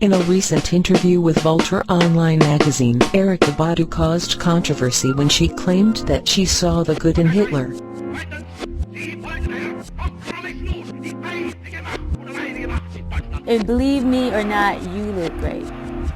In a recent interview with Vulture online magazine, Erykah Badu caused controversy when she claimed that she saw the good in Hitler. And believe me or not, you look great.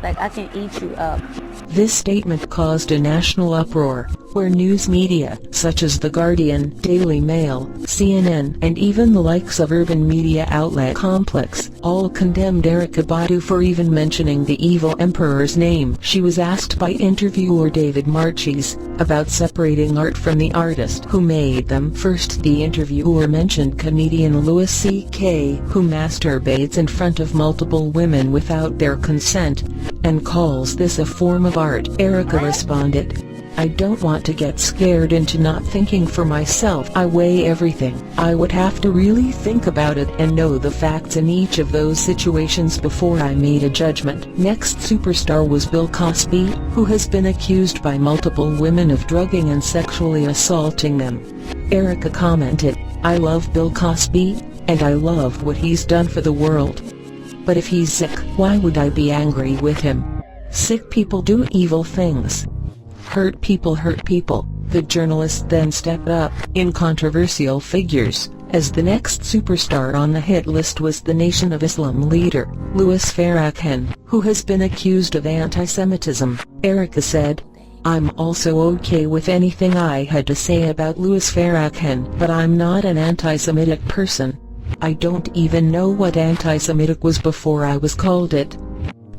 Like, I can eat you up. This statement caused a national uproar, where news media, such as The Guardian, Daily Mail, CNN, and even the likes of urban media outlet Complex, all condemned Erykah Badu for even mentioning the evil emperor's name. She was asked by interviewer David Marchese about separating art from the artist who made them. First, the interviewer mentioned comedian Louis C.K., who masturbates in front of multiple women without their consent, and calls this a form of art. Erykah responded, "I don't want to get scared into not thinking for myself. I weigh everything. I would have to really think about it and know the facts in each of those situations before I made a judgment." Next superstar was Bill Cosby, who has been accused by multiple women of drugging and sexually assaulting them. Erykah commented, "I love Bill Cosby, and I love what he's done for the world. But if he's sick, why would I be angry with him? Sick people do evil things. Hurt people hurt people." The journalist then stepped up. In controversial figures, as the next superstar on the hit list was the Nation of Islam leader, Louis Farrakhan, who has been accused of anti-Semitism. Erykah said, "I'm also okay with anything I had to say about Louis Farrakhan, but I'm not an anti-Semitic person. I don't even know what anti-Semitic was before I was called it.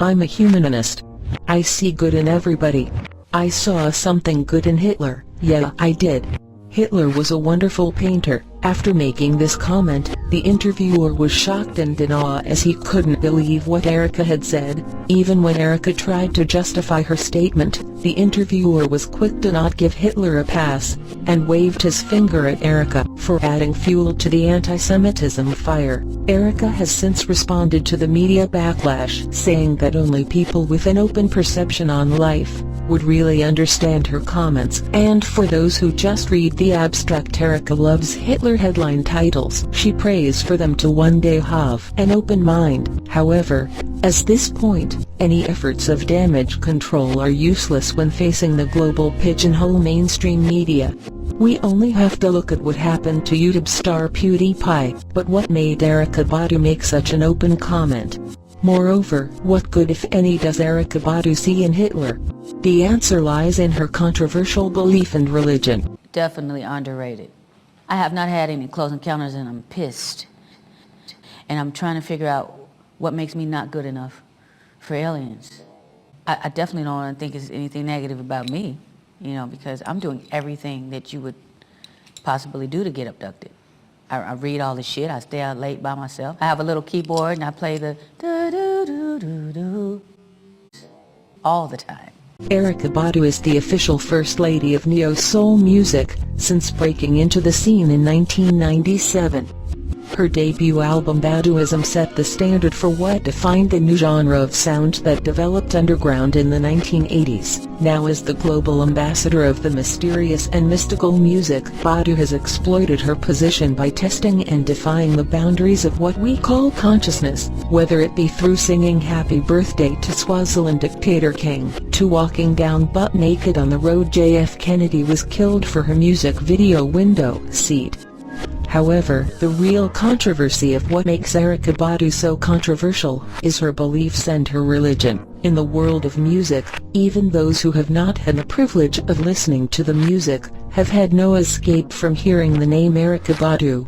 I'm a humanist. I see good in everybody. I saw something good in Hitler, yeah I did. Hitler was a wonderful painter." After making this comment, the interviewer was shocked and in awe as he couldn't believe what Erykah had said. Even when Erykah tried to justify her statement, the interviewer was quick to not give Hitler a pass, and waved his finger at Erykah for adding fuel to the anti-Semitism fire. Erykah has since responded to the media backlash, saying that only people with an open perception on life would really understand her comments. And for those who just read the abstract Erykah loves Hitler headline titles, she prays for them to one day have an open mind. However, at this point, any efforts of damage control are useless when facing the global pigeonhole mainstream media. We only have to look at what happened to YouTube star PewDiePie. But what made Erykah Badu make such an open comment? Moreover, what good if any does Erykah Badu see in Hitler? The answer lies in her controversial belief and religion. Definitely underrated. I have not had any close encounters and I'm pissed. And I'm trying to figure out what makes me not good enough for aliens. I definitely don't want to think it's anything negative about me, because I'm doing everything that you would possibly do to get abducted. I read all the shit, I stay out late by myself. I have a little keyboard and I play the do-do-do-do-do all the time. Erykah Badu is the official First Lady of neo-soul music, since breaking into the scene in 1997. Her debut album Baduism set the standard for what defined the new genre of sound that developed underground in the 1980s. Now as the global ambassador of the mysterious and mystical music, Badu has exploited her position by testing and defying the boundaries of what we call consciousness, whether it be through singing Happy Birthday to Swaziland Dictator King, to walking down butt naked on the road JF Kennedy was killed for her music video window seat. However, the real controversy of what makes Erykah Badu so controversial is her beliefs and her religion. In the world of music, even those who have not had the privilege of listening to the music have had no escape from hearing the name Erykah Badu.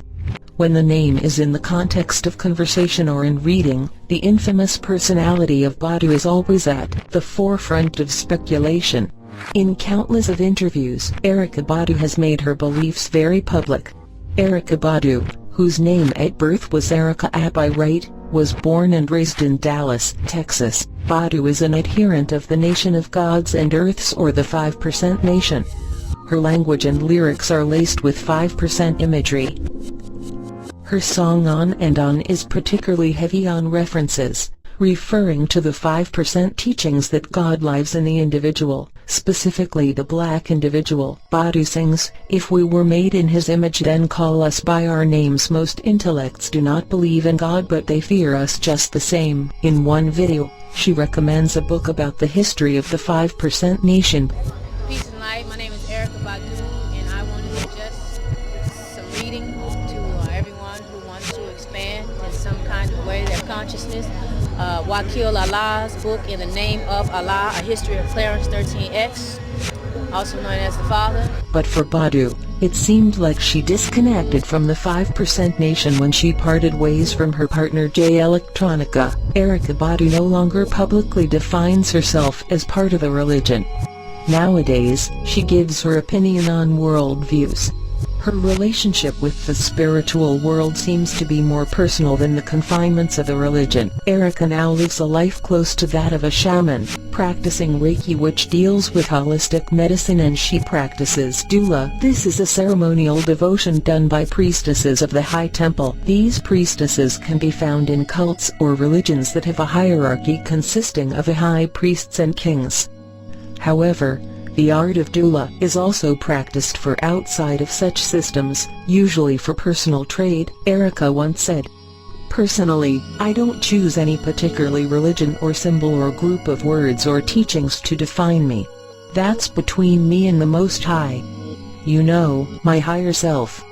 When the name is in the context of conversation or in reading, the infamous personality of Badu is always at the forefront of speculation. In countless of interviews, Erykah Badu has made her beliefs very public. Erykah Badu, whose name at birth was Erykah Abai Wright, was born and raised in Dallas, Texas. Badu is an adherent of the Nation of Gods and Earths, or the 5% Nation. Her language and lyrics are laced with 5% imagery. Her song On and On is particularly heavy on references, referring to the 5% teachings that God lives in the individual, specifically the black individual. Badu sings, "If we were made in his image, then call us by our names. Most intellects do not believe in God, but they fear us just the same." In one video, she recommends a book about the history of the 5% nation. Peace and light. My name is Erykah Badu, and I want to suggest some reading to everyone who wants to expand in some kind of way their consciousness. Wakil Allah's book, In the Name of Allah, A History of Clarence 13X, also known as The Father. But for Badu, it seemed like she disconnected from the 5% nation when she parted ways from her partner Jay Electronica. Erykah Badu no longer publicly defines herself as part of a religion. Nowadays, she gives her opinion on worldviews. Her relationship with the spiritual world seems to be more personal than the confinements of a religion. Erykah now lives a life close to that of a shaman, practicing Reiki, which deals with holistic medicine, and she practices doula. This is a ceremonial devotion done by priestesses of the High Temple. These priestesses can be found in cults or religions that have a hierarchy consisting of high priests and kings. However, the art of doula is also practiced for outside of such systems, usually for personal trade. Erykah once said, "Personally, I don't choose any particularly religion or symbol or group of words or teachings to define me. That's between me and the Most High. You know, my higher self.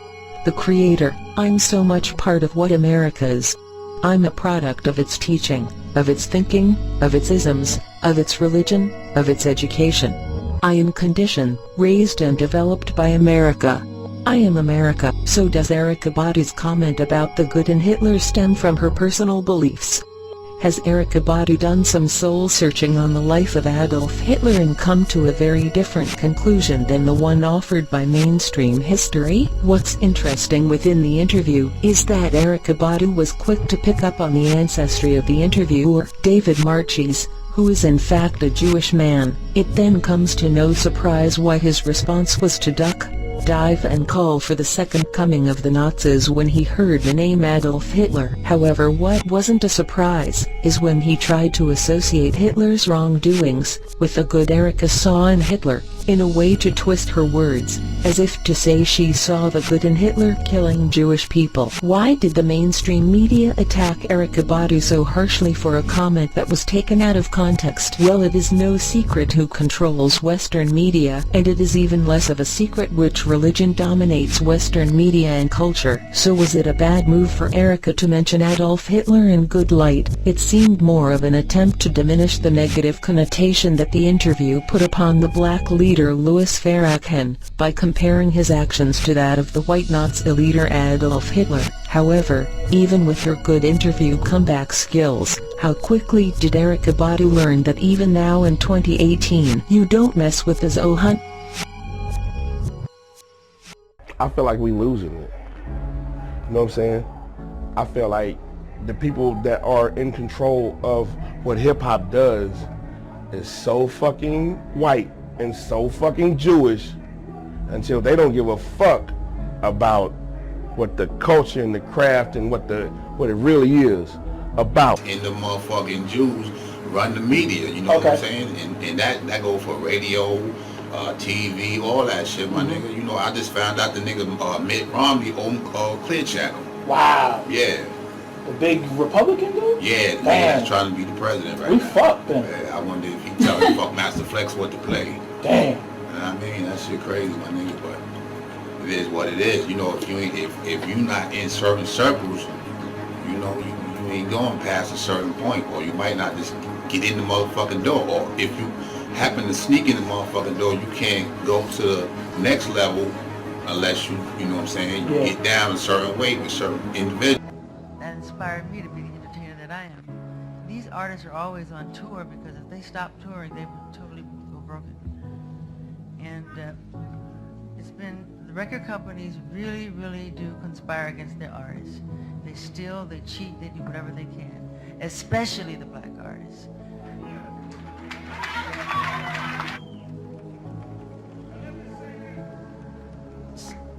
The Creator. I'm so much part of what America is. I'm a product of its teaching, of its thinking, of its isms, of its religion, of its education. I am conditioned, raised and developed by America. I am America." So does Erykah Badu's comment about the good in Hitler stem from her personal beliefs? Has Erykah Badu done some soul-searching on the life of Adolf Hitler and come to a very different conclusion than the one offered by mainstream history? What's interesting within the interview is that Erykah Badu was quick to pick up on the ancestry of the interviewer, David Marchese, who is in fact a Jewish man. It then comes to no surprise why his response was to duck, dive and call for the second coming of the Nazis when he heard the name Adolf Hitler. However, what wasn't a surprise is when he tried to associate Hitler's wrongdoings with the good Erykah saw in Hitler, in a way to twist her words, as if to say she saw the good in Hitler killing Jewish people. Why did the mainstream media attack Erykah Badu so harshly for a comment that was taken out of context? Well, it is no secret who controls Western media, and it is even less of a secret which religion dominates Western media and culture. So was it a bad move for Erykah to mention Adolf Hitler in good light? It seemed more of an attempt to diminish the negative connotation that the interview put upon the black leader Louis Farrakhan, by comparing his actions to that of the white Nazi leader Adolf Hitler. However, even with her good interview comeback skills, how quickly did Erykah Badu learn that even now in 2018, you don't mess with the Zohan? I feel like we losing it. You know what I'm saying? I feel like the people that are in control of what hip-hop does is so fucking white and so fucking Jewish until they don't give a fuck about what the culture and the craft and what it really is about. And the motherfucking Jews run the media, you know what I'm saying? And that go for radio, TV, all that shit, my nigga. You know, I just found out the nigga Mitt Romney owned Clear Channel. Wow. Yeah. The big Republican dude? Yeah, the man's trying to be the president right now. We fucked then. Yeah, I wonder if he tell fuck Master Flex what to play. Damn. You know what I mean? That shit crazy, my nigga, but it is what it is. You know, if you not in certain circles, you know, you ain't going past a certain point, or you might not just get in the motherfucking door, or if you happen to sneak in the motherfucking door, you can't go to the next level unless you know what I'm saying, you get down a certain way with certain individuals. That inspired me to be the entertainer that I am. These artists are always on tour because if they stop touring, they would totally go broken. And it's been, the record companies really, really do conspire against their artists. They steal, they cheat, they do whatever they can, especially the black artists.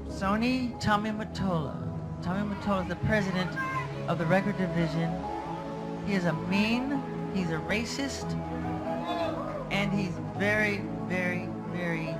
Sony Tommy Mottola. Tommy Mottola is the president of the record division. He is a mean, he's a racist, and And he's very, very, very